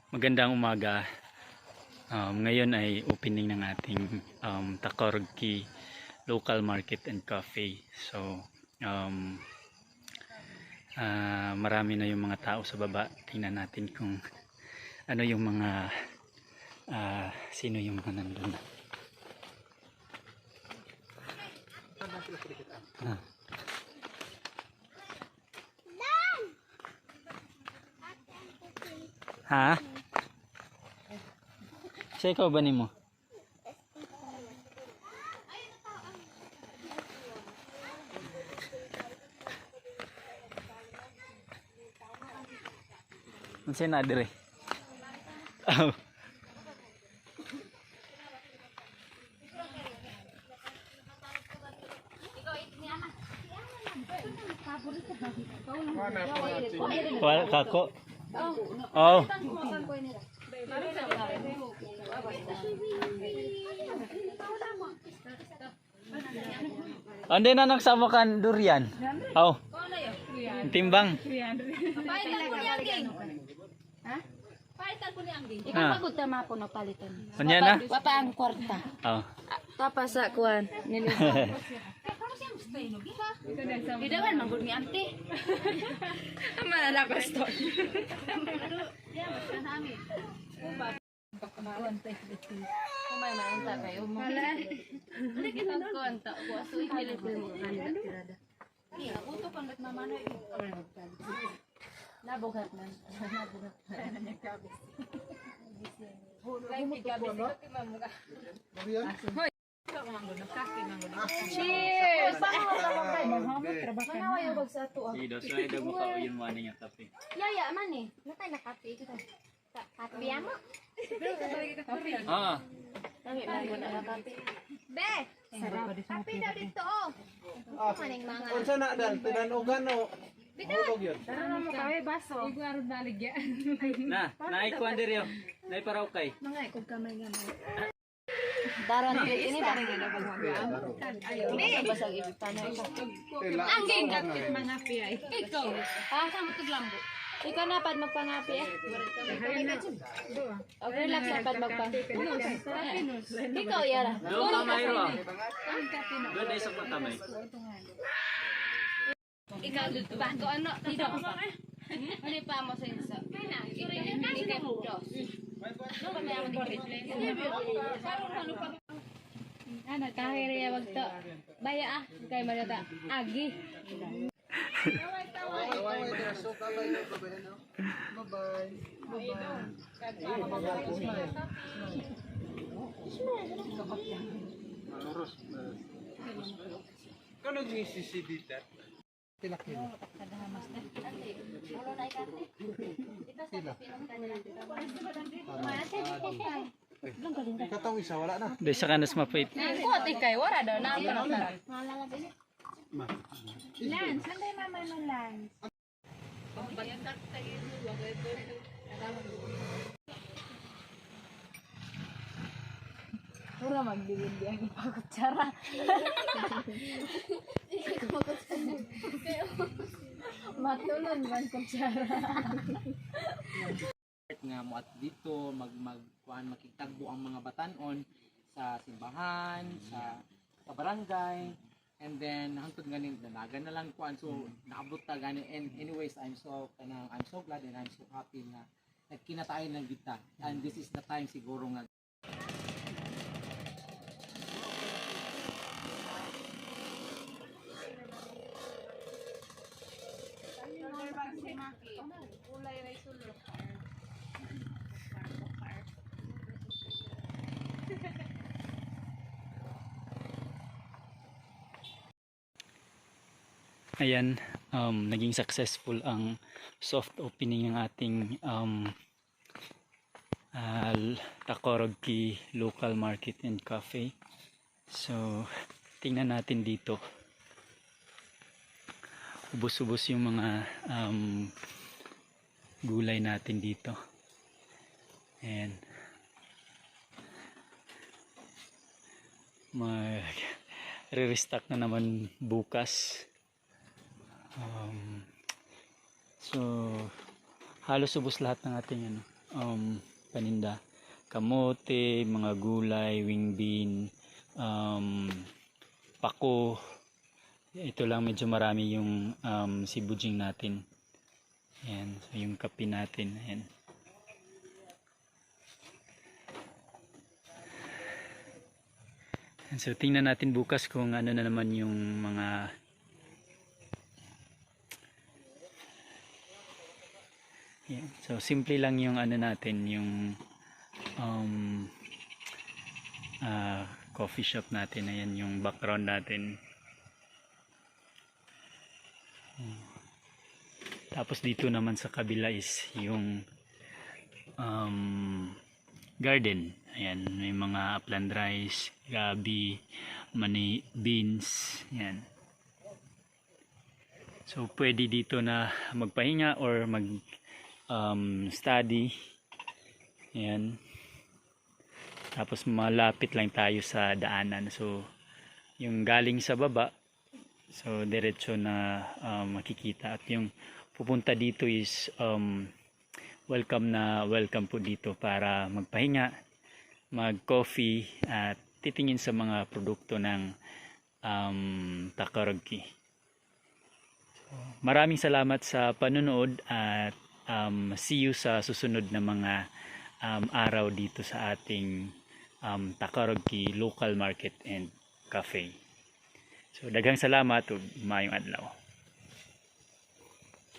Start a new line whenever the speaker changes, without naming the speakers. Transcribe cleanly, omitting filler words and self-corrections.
Magandang umaga. Ngayon ay opening ng ating Takorgi Local Market and Cafe. So, marami na yung mga tao sa baba. Tingnan natin kung ano yung mga sino yung mga nandun. Ha? Siya ikaw ba nimo? Unsa na dire? Oh. Wala kako. Oh. Ande na nagsama kan durian. Oh. Timbang.
Ha? Palitan ko ni Anggi.
Ikaw pagod na mapo na palitan.
Unya na?
Wapa ang kwarta.
Oh.
Tapos sa kuan.
Gidawan manggod ni Ante.
Manalakas to. Kumay maanta kayo mo. Ano kita konta? Buaso ikilipil mo kanila tirada.
Ako to pang nagmamanoy.
Nabugat man. Nabugat.
Cheers!
Manawa yung bag sa ato.
Ido so ay dago ka uyon mo ani nga kape.
Yaya man eh. Natay na kape ito. Kape mo?
Ah.
Tangi na mo na kape.
Be! Kape daw dito oh. Maning mga.
Unsa na dal tinanugan o hulog yun.
Na, naay kuan diri yo. Naay paraw kay.
Mga ikog kamay nga mo. Daran ini ba? Basag ibitano ito.
Angging kapit mga piyay. Ikaw.
Ah, kamo tuglambo. Ikaw na pad magpangapi eh. Okay, relax na pad Ikaw yara.
Do kamay ro. Do na isa pa kamay.
Ikaw dito ba? To ano? Dito pa. Ano pa mo sa insa? Ikaw mo. No ba may ang
Ano kahiri wag to. Baya kay Mariota. Agi.
Kano ni sisidita? Tilakil. Katong isa wala na.
Do sa kanas mapait.
Kuat ikay wara daw na ano na.
Lance, saan mama ng Lance?
Pura magdilindi ang ipakutsara. Matulon man kutsara.
Nga mo at dito kuan makitagbo ang mga batanon sa simbahan, sa barangay, and then hangtod ganin dalagan na lang kuan so naabot ta gani. And anyways, I'm so glad and I'm so happy na nagkinatayon lang kita, and this is the time siguro nga
Ayan, naging successful ang soft opening ng ating Takorgi Local Market and Cafe. So, tingnan natin dito. Ubos-ubos yung mga gulay natin dito. And re-restock na naman bukas. So halos ubos lahat ng ating paninda. Kamote, mga gulay, wing bean, pako. Ito lang, medyo marami yung sibujing natin. Ayan, so yung kape natin. Ayan. So tingnan natin bukas kung ano na naman yung mga yan. So simple lang yung ano natin, yung coffee shop natin. Ayan yung background natin. Tapos dito naman sa kabila is yung garden. Ayan, may mga upland rice, gabi, mani beans. Ayan. So pwede dito na magpahinga or mag study. Ayan. Tapos malapit lang tayo sa daanan. So yung galing sa baba, so diretso na makikita. At yung pupunta dito is welcome po dito para magpahinga, mag-coffee at titingin sa mga produkto ng Takarogki. So, maraming salamat sa panonood at see you sa susunod na mga araw dito sa ating Takarogki Local Market and Cafe. So daghang salamat ug maayong adlaw.